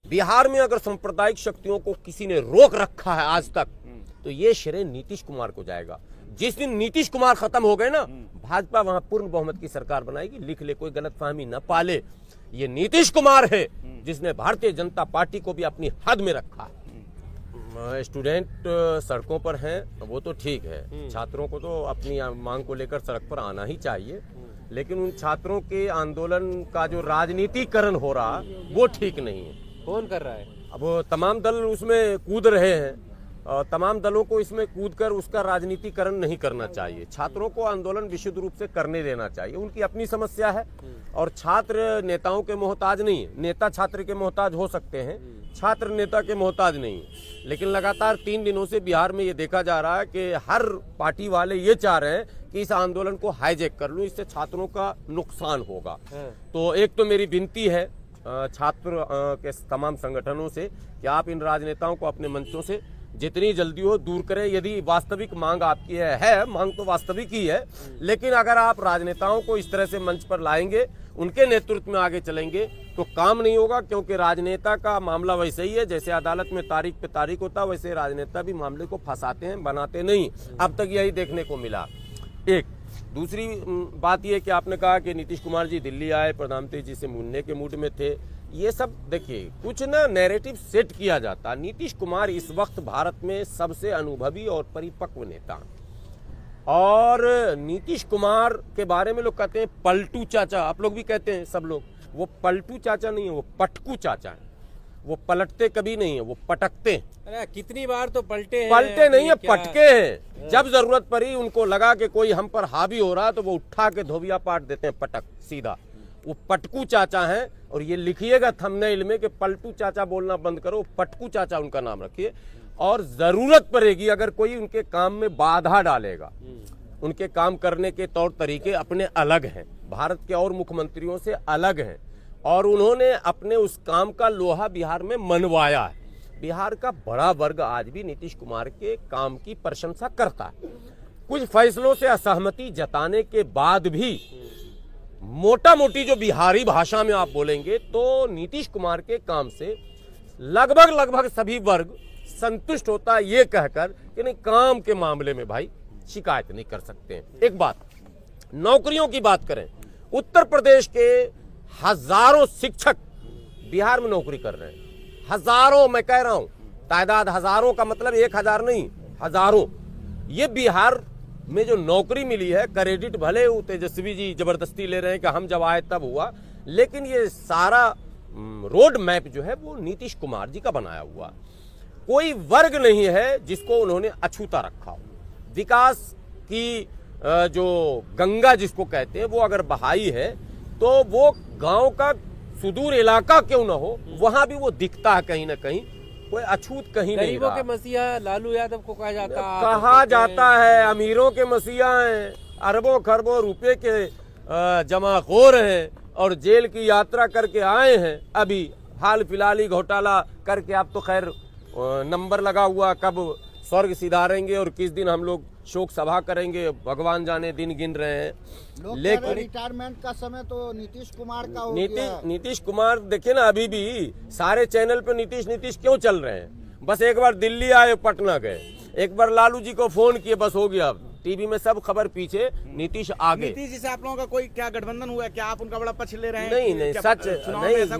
बिहार में अगर सांप्रदायिक शक्तियों को किसी ने रोक रखा है आज तक, तो ये श्रेय नीतीश कुमार को जाएगा। जिस दिन नीतीश कुमार खत्म हो गए ना, भाजपा वहां पूर्ण बहुमत की सरकार बनाएगी। लिख ले, कोई गलतफहमी न पाले, ये नीतीश कुमार है जिसने भारतीय जनता पार्टी को भी अपनी हद में रखा। स्टूडेंट सड़कों पर हैं वो तो ठीक है, छात्रों को तो अपनी मांग को लेकर सड़क पर आना ही चाहिए, लेकिन उन छात्रों के आंदोलन का जो राजनीतिकरण हो रहा वो ठीक नहीं है। कौन कर रहा है? अब तमाम दल उसमें कूद रहे हैं, तमाम दलों को इसमें कूदकर उसका राजनीतिकरण नहीं करना चाहिए। छात्रों को आंदोलन विशुद्ध रूप से करने देना चाहिए, उनकी अपनी समस्या है और छात्र नेताओं के मोहताज नहीं है। नेता छात्र के मोहताज हो सकते हैं, छात्र नेता के मोहताज नहीं है। लेकिन लगातार 3 दिनों से बिहार में ये देखा जा रहा है कि हर पार्टी वाले ये चाह रहे हैं कि इस आंदोलन को हाईजैक कर लूं, इससे छात्रों का नुकसान होगा। तो एक तो मेरी विनती है छात्र के तमाम संगठनों से कि आप इन राजनेताओं को अपने मंचों से जितनी जल्दी हो दूर करें। यदि वास्तविक मांग आपकी है मांग तो वास्तविक ही है, लेकिन अगर आप राजनेताओं को इस तरह से मंच पर लाएंगे, उनके नेतृत्व में आगे चलेंगे तो काम नहीं होगा। क्योंकि राजनेता का मामला वैसे ही है, जैसे अदालत में तारीख पे तारीख होता है, वैसे राजनेता भी मामले को फंसाते हैं, बनाते नहीं। अब तक यही देखने को मिला। एक दूसरी बात यह कि आपने कहा कि नीतीश कुमार जी दिल्ली आए, प्रधानमंत्री जी से मिलने के मूड में थे। ये सब देखिए कुछ ना नैरेटिव सेट किया जाता। नीतीश कुमार इस वक्त भारत में सबसे अनुभवी और परिपक्व नेता, और नीतीश कुमार के बारे में लोग कहते हैं पलटू चाचा, आप लोग भी कहते हैं सब लोग। वो पलटू चाचा नहीं है, वो पटकू चाचा है। वो पलटते कभी नहीं है, वो पटकते हैं। अरे कितनी बार तो पलटे नहीं है, पटके हैं। जब जरूरत पड़ी, उनको लगा कि कोई हम पर हावी हो रहा, तो वो उठा के धोबिया पाट देते हैं, पटक सीधा। वो पटकू चाचा हैं। और ये लिखिएगा थंबनेल में कि पलटू चाचा बोलना बंद करो, पटकू चाचा उनका नाम रखिए। और जरूरत पड़ेगी अगर कोई उनके काम में बाधा डालेगा, उनके काम करने के तौर तरीके अपने अलग हैं, भारत के और मुख्यमंत्रियों से अलग हैं, और उन्होंने अपने उस काम का लोहा बिहार में मनवाया है। बिहार का बड़ा वर्ग आज भी नीतीश कुमार के काम की प्रशंसा करता है। कुछ फैसलों से असहमति जताने के बाद भी मोटा मोटी जो बिहारी भाषा में आप बोलेंगे तो नीतीश कुमार के काम से लगभग सभी वर्ग संतुष्ट होता है, ये कहकर कि नहीं काम के मामले में भाई शिकायत नहीं कर सकते हैं। एक बात, नौकरियों की बात करें, उत्तर प्रदेश के हजारों शिक्षक बिहार में नौकरी कर रहे हैं। हजारों, मैं कह रहा हूं, तादाद हजारों का मतलब 1000 नहीं, हजारों। ये बिहार में जो नौकरी मिली है, क्रेडिट भले तेजस्वी जी जबरदस्ती ले रहे हैं कि हम जब आए तब हुआ, लेकिन ये सारा रोड मैप जो है वो नीतीश कुमार जी का बनाया हुआ। कोई वर्ग नहीं है जिसको उन्होंने अछूता रखा हो। विकास की जो गंगा जिसको कहते हैं, वो अगर बहाई है तो वो गांव का सुदूर इलाका क्यों ना हो, वहां भी वो दिखता है कहीं ना कहीं। कोई अछूत कहीं नहीं। गरीबों के मसीहा लालू यादव को कहा जाता है, अमीरों के मसीहा हैं, अरबों खरबों रुपए के जमाखोर हैं, और जेल की यात्रा करके आए हैं। अभी हाल फिलहाल ही घोटाला करके, अब तो खैर नंबर लगा हुआ, कब स्वर्ग सिधारेंगे और किस दिन हम लोग शोक सभा करेंगे, भगवान जाने, दिन गिन रहे हैं। लेकिन रिटायरमेंट का समय तो नीतीश कुमार का हो गया। नीतीश कुमार देखिए ना, अभी भी सारे चैनल पे नीतीश क्यों चल रहे हैं? बस एक बार दिल्ली आए, पटना गए, एक बार लालू जी को फोन किए, बस हो गया। टीवी में सब खबर पीछे, नीतीश आगे। नीतीश जी से आप लोगों का कोई क्या गठबंधन हुआ? क्या आप उनका बड़ा पक्ष ले रहे हैं? नहीं, सच नहीं।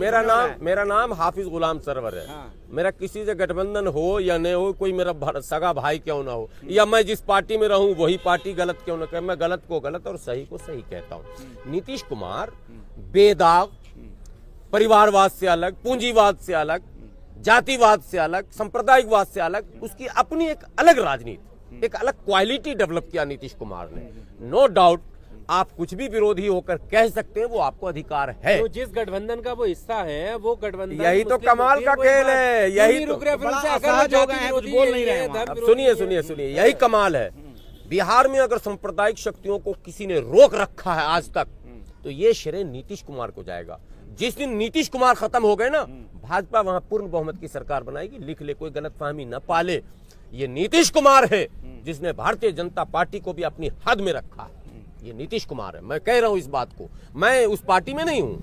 मेरा नाम हाफिज गुलाम सरवर है। मेरा किसी से गठबंधन हो या नहीं हो, कोई मेरा सगा भाई क्यों ना हो, या मैं जिस पार्टी में रहूं वही पार्टी गलत क्यों ना कहे, मैं गलत को गलत और सही को सही कहता हूं। नीतीश कुमार बेदाग, परिवारवाद से अलग, पूंजीवाद से अलग, जातिवाद से अलग, सांप्रदायिकवाद से अलग, उसकी अपनी एक अलग राजनीति, एक अलग क्वालिटी डेवलप किया नीतीश कुमार ने। नो डाउट आप कुछ भी विरोधी होकर कह सकते हैं, वो आपको अधिकार है। तो जिस गठबंधन का वो हिस्सा है, वो गठबंधन, यही तो कमाल का खेल है। यही तो सुनिए, यही कमाल है। बिहार में अगर सांप्रदायिक शक्तियों को किसी ने रोक रखा है आज तक, तो ये श्रेय नीतीश कुमार को जाएगा। जिस दिन नीतीश कुमार खत्म हो गए ना, भाजपा वहां पूर्ण बहुमत की सरकार बनाएगी। लिख ले, कोई गलतफहमी न पाले, ये नीतीश कुमार है जिसने भारतीय जनता पार्टी को भी अपनी हद में रखा। ये नीतीश कुमार है, मैं कह रहा हूं इस बात को। मैं उस पार्टी में नहीं हूं,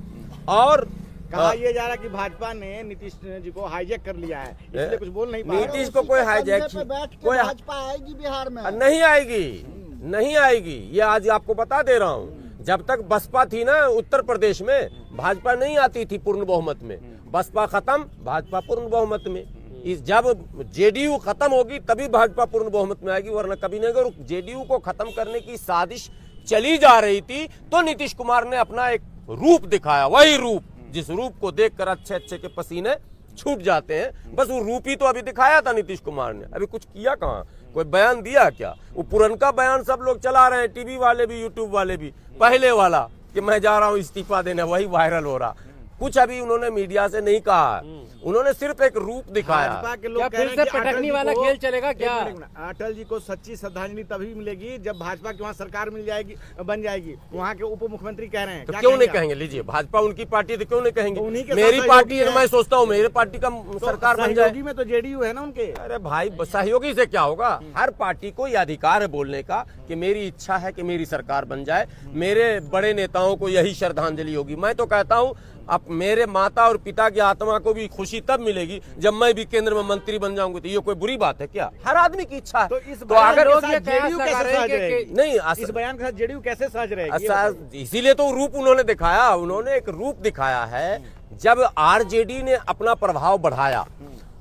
और कहा यह जा रहा है कि भाजपा ने नीतीश जी को हाईजैक कर लिया है, इसलिए कुछ बोल नहीं पा रहे। नीतीश को कोई हाईजैक कोई भाजपा आएगी बिहार में? नहीं आएगी, नहीं आएगी। ये आज आपको बता दे रहा हूँ, जब तक बसपा थी ना उत्तर प्रदेश में, भाजपा नहीं आती थी पूर्ण बहुमत में। बसपा खत्म, भाजपा पूर्ण बहुमत में। इस जब जेडीयू खत्म होगी तभी भाजपा पूर्ण बहुमत में आएगी, वरना कभी नहीं। अगर जेडीयू को खत्म करने की साजिश चली जा रही थी तो नीतीश कुमार ने अपना एक रूप दिखाया, वही रूप जिस रूप को देखकर अच्छे अच्छे के पसीने छूट जाते हैं। बस वो रूप ही तो अभी दिखाया था नीतीश कुमार ने, अभी कुछ किया कहाँ, कोई बयान दिया क्या? वो पुरनका बयान सब लोग चला रहे हैं, टीवी वाले भी, यूट्यूब वाले भी। पहले वाला कि मैं जा रहा हूँ इस्तीफा देने, वही वायरल हो रहा। कुछ अभी उन्होंने मीडिया से नहीं कहा, उन्होंने सिर्फ एक रूप दिखाया। भाजपा के लोग क्या कह फिर रहे से हैं कि पटकनी वाला खेल चलेगा क्या? अटल जी को सच्ची श्रद्धांजलि तभी मिलेगी जब भाजपा की वहाँ सरकार मिल जाएगी, बन जाएगी। वहाँ के उप मुख्यमंत्री कह रहे हैं, तो क्या क्यों नहीं आप? कहेंगे? लीजिए, भाजपा उनकी पार्टी, तो क्यों नहीं तो उन्हीं कहेंगे? के मेरी साथ पार्टी है, सहयोगी मैं सोचता हूँ मेरी पार्टी का तो सरकार बन जाए। सहयोगी में तो जेडीयू है ना उनके। अरे भाई, सहयोगी से क्या होगा? हर पार्टी को यह अधिकार है बोलने का कि मेरी इच्छा है कि मेरी सरकार बन जाए, मेरे बड़े नेताओं को यही श्रद्धांजलि होगी। मैं तो कहता हूँ अब मेरे माता और पिता की आत्मा को भी खुशी तब मिलेगी जब मैं भी केंद्र में मंत्री बन जाऊंगी। तो ये कोई बुरी बात है क्या? हर आदमी की इच्छा है। तो इस तो अगर लोग ये जेडीयू कह कैसे रहे हैं सहज रहेगी? नहीं, इस बयान के साथ जेडीयू कैसे सहज रहेगी? इसीलिए तो रूप उन्होंने दिखाया, उन्होंने एक रूप दिखाया है। जब आरजेडी ने अपना प्रभाव बढ़ाया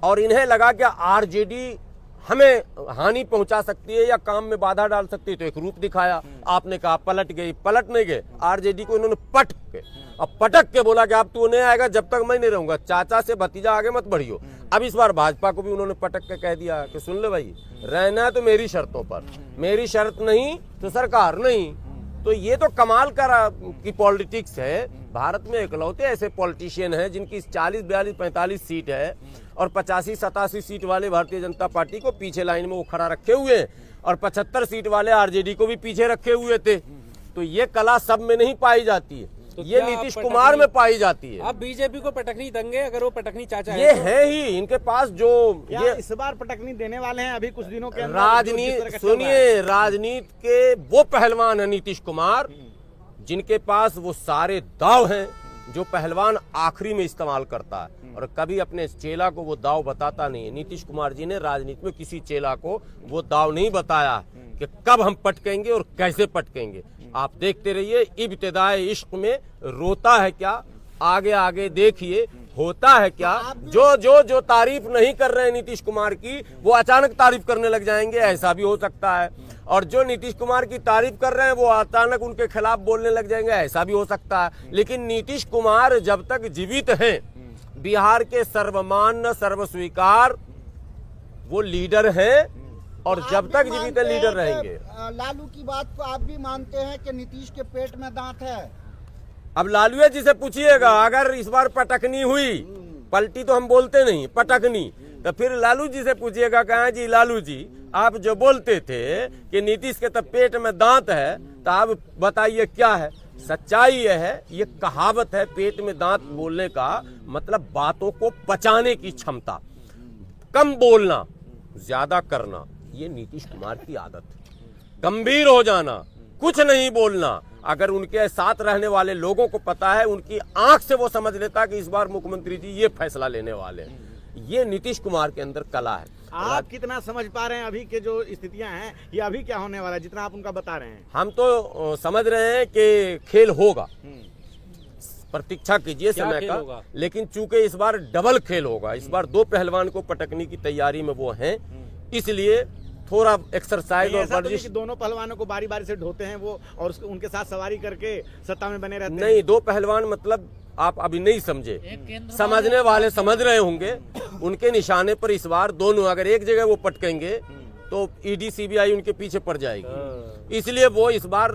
और इन्हें लगा कि आरजेडी हमें हानि पहुंचा सकती है या काम में बाधा डाल सकती है, तो एक रूप दिखाया। आपने कहा पलट गई, पलट नहीं गए, आरजेडी को इन्होंने पटक के बोला कि अब तू नहीं आएगा जब तक मैं नहीं रहूंगा, चाचा से भतीजा आगे मत बढ़ियो। अब इस बार भाजपा को भी उन्होंने पटक के कह दिया कि सुन ले भाई, रहना तो मेरी शर्तों पर, मेरी शर्त नहीं तो सरकार नहीं। तो ये तो कमाल की पॉलिटिक्स है। भारत में इकलौते ऐसे पॉलिटिशियन हैं जिनकी 40, 42, 45 सीट है और 85, 87 सीट वाले भारतीय जनता पार्टी को पीछे लाइन में वो खड़ा रखे हुए हैं और 75 सीट वाले आरजेडी को भी पीछे रखे हुए थे। तो ये कला सब में नहीं पाई जाती है, तो ये नीतीश कुमार में पाई जाती है। अब बीजेपी को पटकनी देंगे अगर वो पटकनी चाचा ये है ही इनके पास जो क्या ये इस बार पटकनी देने वाले हैं अभी कुछ दिनों के अंदर? राजनीति, सुनिए, राजनीति के वो पहलवान है नीतीश कुमार जिनके पास वो सारे दाव हैं जो पहलवान आखिरी में इस्तेमाल करता है और कभी अपने चेला को वो दाव बताता नहीं है। नीतीश कुमार जी ने राजनीति में किसी चेला को वो दाव नहीं बताया कि कब हम पटकेंगे और कैसे पटकेंगे। आप देखते रहिए, इब्तिदाए इश्क में रोता है क्या, आगे आगे देखिए होता है क्या। जो तारीफ नहीं कर रहे हैं नीतीश कुमार की, वो अचानक तारीफ करने लग जाएंगे, ऐसा भी हो सकता है। और जो नीतीश कुमार की तारीफ कर रहे हैं वो अचानक उनके खिलाफ बोलने लग जाएंगे, ऐसा भी हो सकता है। लेकिन नीतीश कुमार जब तक जीवित हैं, बिहार के सर्वमान्य सर्वस्वीकार वो लीडर हैं और जब तक जीवित है लीडर रहेंगे। लालू की बात को आप भी मानते हैं कि नीतीश के पेट में दांत है? अब लालू जी से पूछिएगा, अगर इस बार पटकनी हुई, पलटी तो हम बोलते नहीं, पटकनी, तो फिर लालू जी से पूछिएगा, कहा जी लालू जी आप जो बोलते थे कि नीतीश के तो पेट में दांत है, तो आप बताइए क्या है? सच्चाई यह है, ये कहावत है, पेट में दांत बोलने का मतलब बातों को पचाने की क्षमता, कम बोलना ज्यादा करना, ये नीतीश कुमार की आदत है। गंभीर हो जाना, कुछ नहीं बोलना। अगर उनके साथ रहने वाले लोगों को पता है, उनकी आंख से वो समझ लेता कि इस बार मुख्यमंत्री जी ये फैसला लेने वाले हैं। ये नीतीश कुमार के अंदर कला है। आप कितना समझ पा रहे हैं अभी के जो स्थितियां हैं, ये अभी क्या होने वाला है जितना आप उनका बता रहे हैं? हम तो समझ रहे हैं कि खेल होगा, प्रतीक्षा कीजिए समय का। लेकिन चूंकि इस बार डबल खेल होगा, इस बार दो पहलवान को पटकने की तैयारी में वो हैं, इसलिए थोड़ा एक्सरसाइज और वर्जिश। दोनों पहलवानों को बारी बारी से ढोते हैं वो और उनके साथ सवारी करके सत्ता में बने रहते हैं। नहीं, दो पहलवान मतलब आप अभी नहीं समझे, समझने वाले समझ रहे होंगे। उनके निशाने पर इस बार दोनों अगर एक जगह वो पटकेंगे तो ईडी सीबीआई उनके पीछे पड़ जाएगी। इसलिए वो इस बार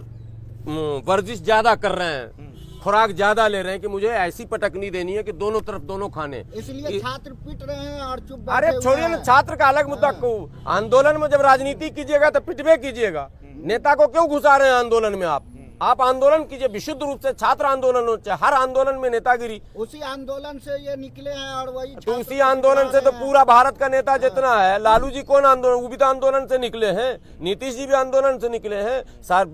वर्जिश ज्यादा कर रहे हैं, खुराक ज्यादा ले रहे हैं कि मुझे ऐसी पटकनी देनी है कि दोनों तरफ दोनों खाने। इसलिए छात्र पिट रहे हैं और चुप। अरे छोड़िए ना, छात्र का अलग मुद्दा को। आंदोलन में जब राजनीति कीजिएगा तो पिटवे कीजिएगा, नेता को क्यों घुसा रहे हैं आंदोलन में? आप आंदोलन कीजिए, विशुद्ध रूप से छात्र आंदोलन होता है, हर आंदोलन में नेतागिरी। उसी आंदोलन से ये निकले हैं और वही तो उसी आंदोलन से तो पूरा भारत का नेता जितना है, लालू जी कौन आंदोलन, वो भी तो आंदोलन से निकले हैं, नीतीश जी भी आंदोलन से निकले हैं।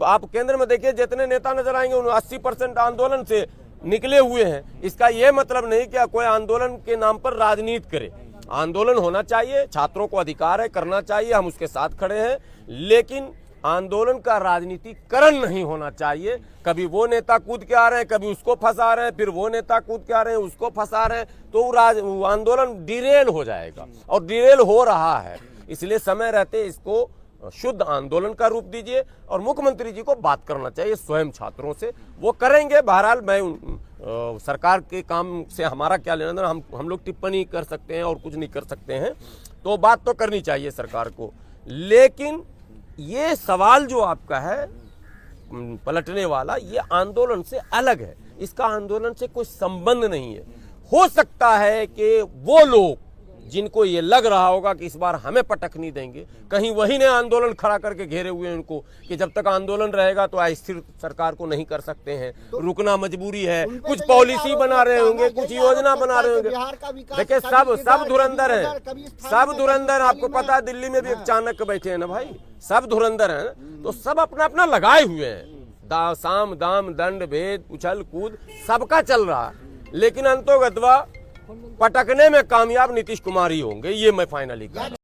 आप केंद्र में देखिए, जितने नेता नजर आएंगे 80% आंदोलन से निकले हुए हैं। इसका यह मतलब नहीं कि कोई आंदोलन के नाम पर राजनीति करे। आंदोलन होना चाहिए, छात्रों को अधिकार है, करना चाहिए, हम उसके साथ खड़े हैं, लेकिन आंदोलन का राजनीतिकरण नहीं होना चाहिए। कभी वो नेता कूद के आ रहे हैं, कभी उसको फंसा रहे हैं, फिर वो नेता कूद के आ रहे हैं, उसको फंसा रहे हैं, तो वो आंदोलन डिरेल हो जाएगा और डिरेल हो रहा है। इसलिए समय रहते इसको शुद्ध आंदोलन का रूप दीजिए और मुख्यमंत्री जी को बात करना चाहिए स्वयं छात्रों से, वो करेंगे। बहरहाल मैं सरकार के काम से हमारा क्या लेना देना, हम लोग टिप्पणी कर सकते हैं और कुछ नहीं कर सकते हैं, तो बात तो करनी चाहिए सरकार को। लेकिन ये सवाल जो आपका है पलटने वाला, ये आंदोलन से अलग है, इसका आंदोलन से कोई संबंध नहीं है। हो सकता है कि वो लोग जिनको ये लग रहा होगा कि इस बार हमें पटक नहीं देंगे, कहीं वही ने आंदोलन खड़ा करके घेरे हुए हैं उनको कि जब तक आंदोलन रहेगा तो अस्थिर सरकार को नहीं कर सकते हैं, रुकना मजबूरी है, कुछ पॉलिसी बना रहे होंगे, कुछ योजना बना रहे होंगे। देखिए सब धुरंधर है, सब धुरंधर। आपको पता है दिल्ली में भी एक चाणक्य बैठे हैं ना भाई, सब धुरंधर हैं, तो सब अपना अपना लगाए हुए हैं। साम दाम दंड भेद उछल कूद सबका चल रहा, लेकिन अंतोगत्वा पटकने में कामयाब नीतीश कुमार ही होंगे, ये मैं फाइनली कह रहा हूं।